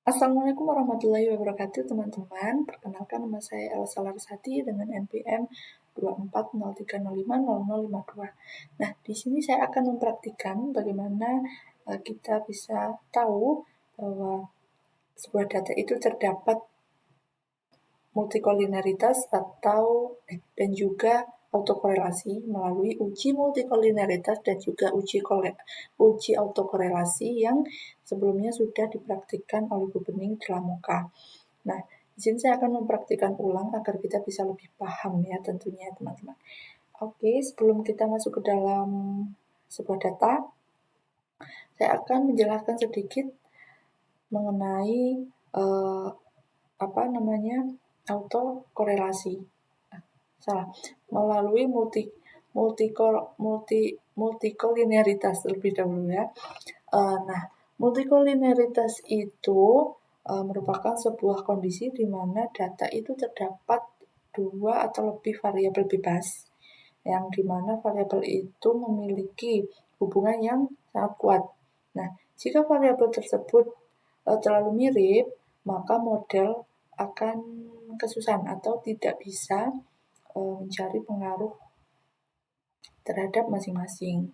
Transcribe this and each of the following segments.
Assalamualaikum warahmatullahi wabarakatuh, teman-teman. Perkenalkan, nama saya Elsa Larsati dengan NPM 2403050052. Nah, di sini saya akan mempraktikkan bagaimana kita bisa tahu bahwa sebuah data itu terdapat multikolineritas dan juga autokorelasi melalui uji multikolineritas dan juga uji autokorelasi yang sebelumnya sudah dipraktikkan oleh Bu Bening dalam muka. Nah, di sini saya akan mempraktikkan ulang agar kita bisa lebih paham ya tentunya teman-teman. Oke, sebelum kita masuk ke dalam sebuah data, saya akan menjelaskan sedikit mengenai autokorelasi. Melalui multikolineritas terlebih dahulu ya. Nah, multikolineritas itu merupakan sebuah kondisi di mana data itu terdapat dua atau lebih variabel bebas, yang dimana variabel itu memiliki hubungan yang sangat kuat. Nah, jika variabel tersebut terlalu mirip, maka model akan kesusahan atau tidak bisa mencari pengaruh terhadap masing-masing,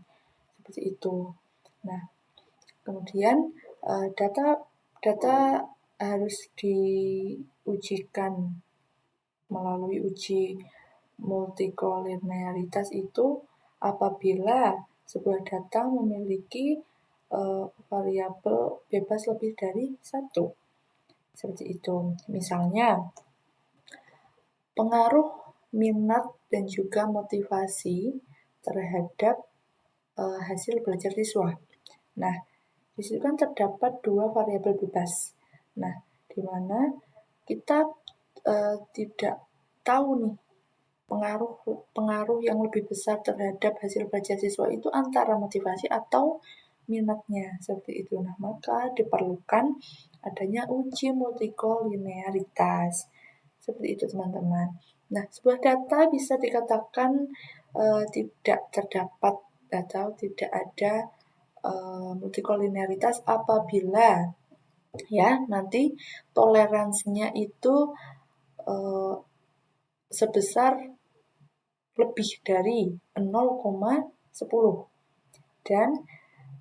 seperti itu. Nah, kemudian data harus diujikan melalui uji multikolineritas itu apabila sebuah data memiliki variabel bebas lebih dari satu, seperti itu. Misalnya, pengaruh minat dan juga motivasi terhadap hasil belajar siswa. Nah, di situ kan terdapat dua variabel bebas. Nah, di mana kita tidak tahu nih pengaruh yang lebih besar terhadap hasil belajar siswa itu antara motivasi atau minatnya, seperti itu. Nah, maka diperlukan adanya uji multikolineritas. Seperti itu, teman-teman. Nah, sebuah data bisa dikatakan tidak terdapat atau tidak ada multikolineritas apabila ya nanti toleransinya itu sebesar lebih dari 0,10 dan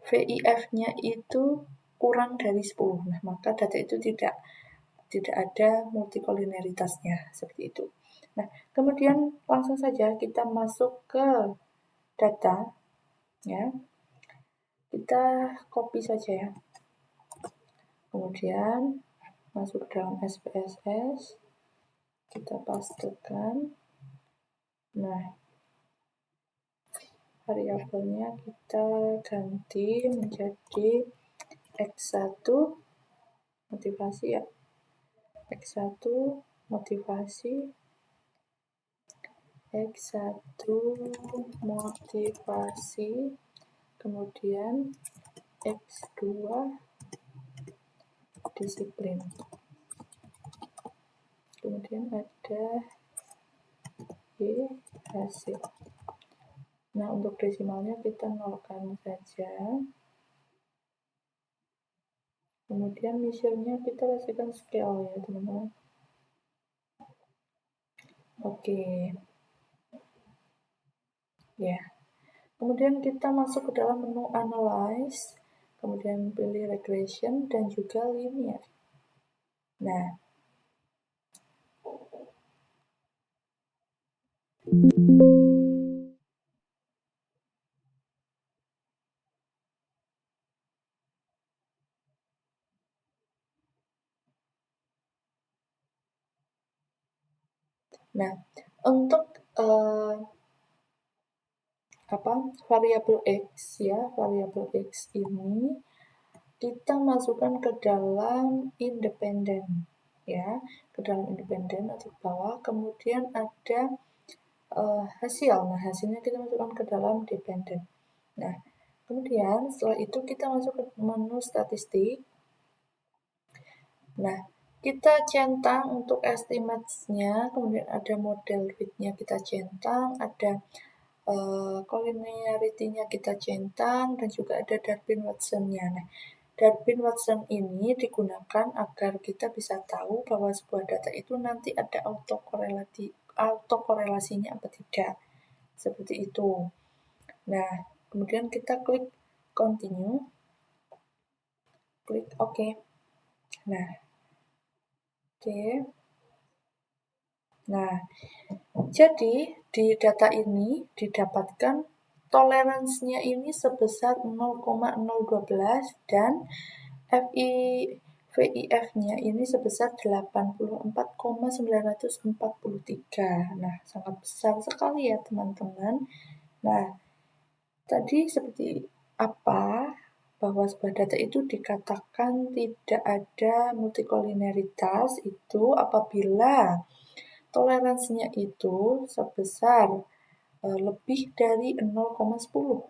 VIF-nya itu kurang dari 10. Nah, maka data itu tidak ada multikolineritasnya, seperti itu. Nah, kemudian langsung saja kita masuk ke data ya. Kita copy saja ya. Kemudian masuk ke dalam SPSS, kita pastekan. Nah, variabelnya kita ganti menjadi X1 motivasi ya. X1 motivasi, X1 motivasi, kemudian X2 disiplin. Kemudian ada Y hasil. Nah, untuk desimalnya kita nolkan saja. Kemudian measure-nya kita kasihkan scale ya, teman-teman. Oke. Ya. Kemudian kita masuk ke dalam menu analyze, kemudian pilih regression dan juga linear. Nah, untuk variabel X ya, variabel X ini kita masukkan ke dalam independen ya, ke dalam independen atau bawah, kemudian ada hasil. Nah, hasilnya kita masukkan ke dalam dependen. Nah, kemudian setelah itu kita masuk ke menu statistik. Nah, kita centang untuk estimate-nya, kemudian ada model fit-nya kita centang, ada collinearity-nya kita centang, dan juga ada Darwin-Watson-nya. Nah, Darwin-Watson ini digunakan agar kita bisa tahu bahwa sebuah data itu nanti ada autokorelasinya apa tidak. Seperti itu. Nah, kemudian kita klik continue. Klik OK. Nah, oke. Nah, jadi di data ini didapatkan toleransinya ini sebesar 0,012 dan VIF-nya ini sebesar 84,943. Nah, sangat besar sekali ya teman-teman. Nah, tadi seperti apa bahwa sebuah data itu dikatakan tidak ada multikolineritas itu apabila toleransinya itu sebesar lebih dari 0,10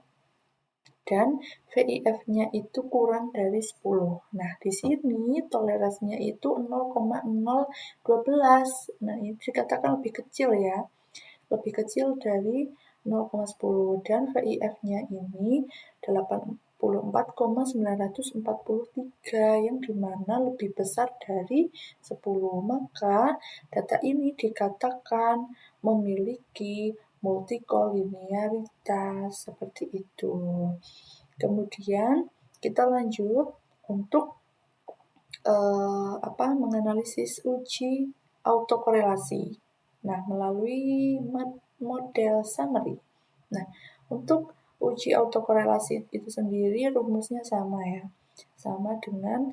dan VIF-nya itu kurang dari 10. Nah, di sini toleransinya itu 0,012. Nah, ini dikatakan lebih kecil ya. Lebih kecil dari 0,10 dan VIF-nya ini 84,943 yang dimana lebih besar dari 10. Maka data ini dikatakan memiliki multikolinearitas seperti itu. Kemudian kita lanjut untuk menganalisis uji autokorelasi. Nah, melalui model summary. Nah, untuk uji autokorelasi itu sendiri rumusnya sama ya. Sama dengan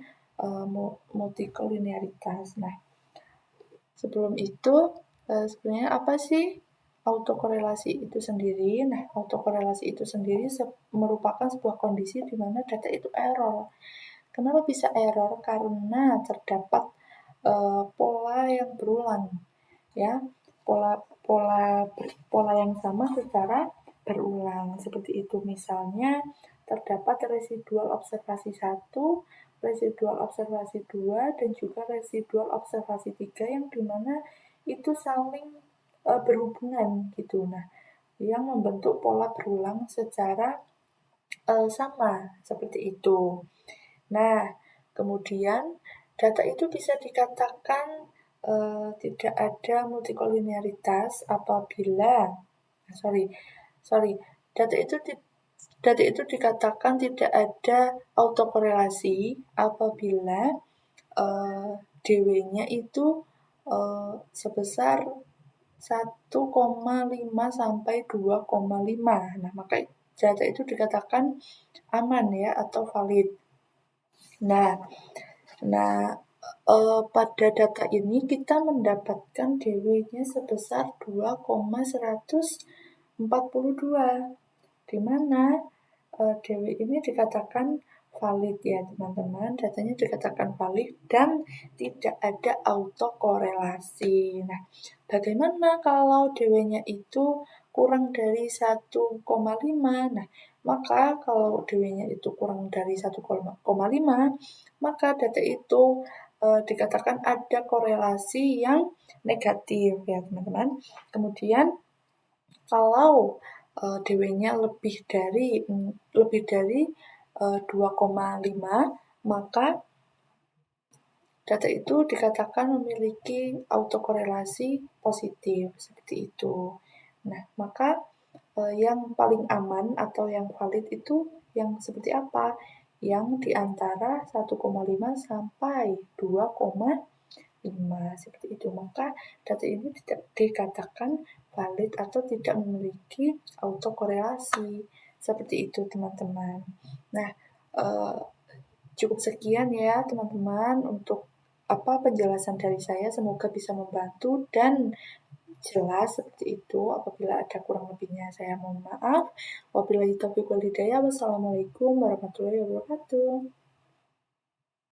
multikolinearitas. Nah, sebelum itu sebenarnya apa sih autokorelasi itu sendiri? Nah, autokorelasi itu sendiri merupakan sebuah kondisi di mana data itu error. Kenapa bisa error? Karena terdapat pola yang berulang, ya, pola yang sama secara berulang seperti itu. Misalnya terdapat residual observasi 1, residual observasi 2, dan juga residual observasi 3 yang dimana itu saling berhubungan gitu. Nah, yang membentuk pola berulang secara sama seperti itu. Nah, kemudian data itu bisa dikatakan tidak ada multikolinearitas apabila data itu dikatakan tidak ada autokorelasi apabila DW-nya itu sebesar 1,5 sampai 2,5. Nah, maka data itu dikatakan aman ya atau valid. Nah, pada data ini kita mendapatkan DW-nya sebesar 2,142, di mana DW ini dikatakan valid ya teman-teman, datanya dikatakan valid dan tidak ada autokorelasi. Nah, bagaimana kalau DW-nya itu kurang dari 1,5? Nah, maka kalau DW-nya itu kurang dari 1,5, maka data itu dikatakan ada korelasi yang negatif ya teman-teman. Kemudian kalau DW-nya lebih dari 2,5, maka data itu dikatakan memiliki autokorelasi positif seperti itu. Nah, maka yang paling aman atau yang valid itu yang seperti apa? Yang di antara 1,5 sampai 2,5 seperti itu. Maka data ini tidak dikatakan valid atau tidak memiliki autokorelasi. Seperti itu, teman-teman. Nah, cukup sekian ya, teman-teman, untuk penjelasan dari saya. Semoga bisa membantu dan jelas seperti itu. Apabila ada kurang lebihnya saya mohon maaf. Wabillahi taufiq wal hidayah. Wassalamualaikum warahmatullahi wabarakatuh.